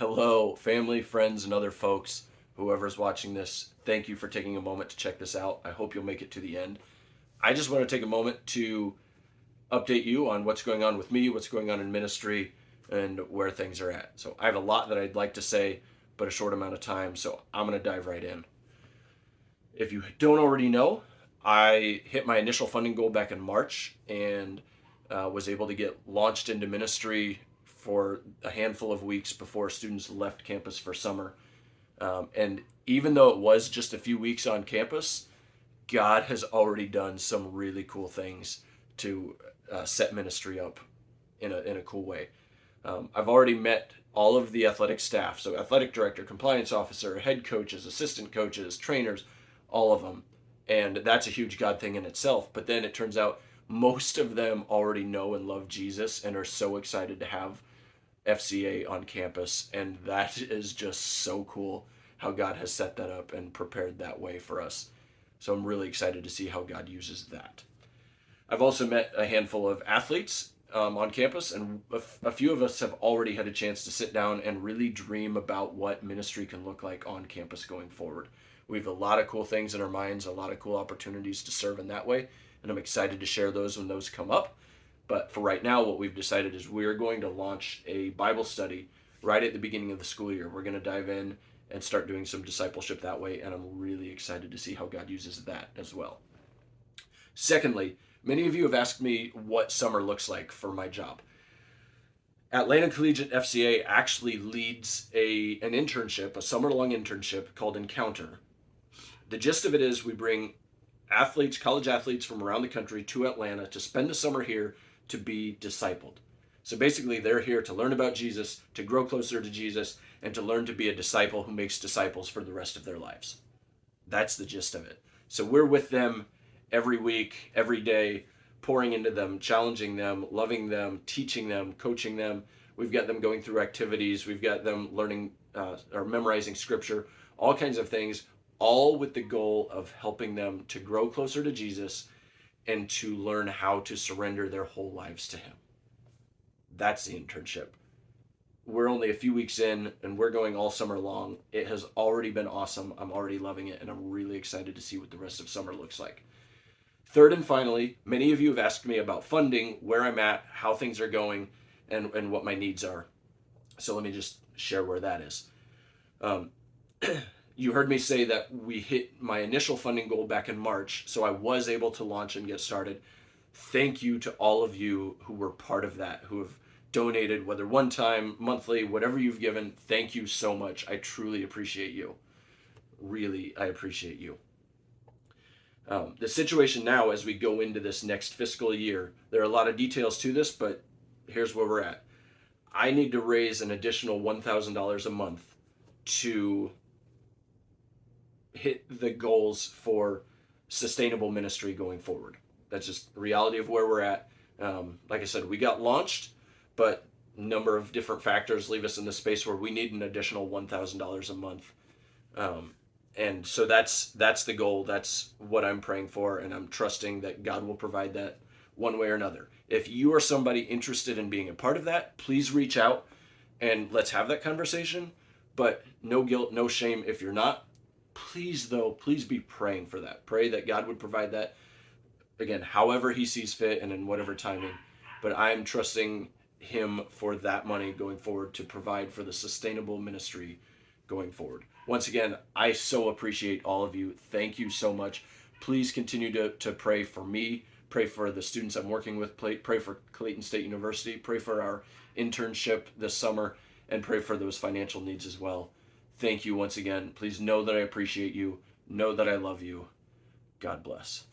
Hello, family, friends, and other folks. Whoever's watching this, thank you for taking a moment to check this out. I hope you'll make it to the end. I just want to take a moment to update you on what's going on with me, what's going on in ministry, and where things are at. So I have a lot that I'd like to say, but a short amount of time, so I'm going to dive right in. If you don't already know, I hit my initial funding goal back in March and was able to get launched into ministry for a handful of weeks before students left campus for summer. And even though it was just a few weeks on campus, God has already done some really cool things to set ministry up in a cool way. I've already met all of the athletic staff, so athletic director, compliance officer, head coaches, assistant coaches, trainers, all of them. And that's a huge God thing in itself. But then it turns out most of them already know and love Jesus and are so excited to have FCA on campus. And that is just so cool how God has set that up and prepared that way for us. So I'm really excited to see how God uses that. I've also met a handful of athletes on campus, and a few of us have already had a chance to sit down and really dream about what ministry can look like on campus going forward. We have a lot of cool things in our minds, a lot of cool opportunities to serve in that way, and I'm excited to share those when those come up. But for right now, what we've decided is we're going to launch a Bible study right at the beginning of the school year. We're going to dive in and start doing some discipleship that way, and I'm really excited to see how God uses that as well. Secondly, many of you have asked me what summer looks like for my job. Atlanta Collegiate FCA actually leads an internship, a summer-long internship called Encounter. The gist of it is we bring athletes, college athletes from around the country to Atlanta to spend the summer here to be discipled. So basically, they're here to learn about Jesus, to grow closer to Jesus, and to learn to be a disciple who makes disciples for the rest of their lives. That's the gist of it. So we're with them every week, every day, pouring into them, challenging them, loving them, teaching them, coaching them. We've got them going through activities. We've got them learning or memorizing scripture, all kinds of things, all with the goal of helping them to grow closer to Jesus and to learn how to surrender their whole lives to Him. That's the internship. We're only a few weeks in and we're going all summer long. It has already been awesome. I'm already loving it, and I'm really excited to see what the rest of summer looks like. Third and finally, many of you have asked me about funding, where I'm at, how things are going, and what my needs are. So let me just share where that is. You heard me say that we hit my initial funding goal back in March, so I was able to launch and get started. Thank you to all of you who were part of that, who have donated, whether one time, monthly, whatever you've given. Thank you so much. I truly appreciate you. Really, I appreciate you. The situation now as we go into this next fiscal year, there are a lot of details to this, but here's where we're at. I need to raise an additional $1,000 a month to hit the goals for sustainable ministry going forward. That's just the reality of where we're at. Like I said, we got launched, but a number of different factors leave us in the space where we need an additional $1,000 a month. And so that's the goal. That's what I'm praying for, and I'm trusting that God will provide that one way or another. If you are somebody interested in being a part of that, please reach out and let's have that conversation. But no guilt, no shame if you're not. Please be praying for that. Pray that God would provide that, again, however He sees fit and in whatever timing. But I'm trusting Him for that money going forward to provide for the sustainable ministry going forward. Once again, I so appreciate all of you. Thank you so much. Please continue to pray for me, pray for the students I'm working with, pray for Clayton State University, pray for our internship this summer, and pray for those financial needs as well. Thank you once again. Please know that I appreciate you. Know that I love you. God bless.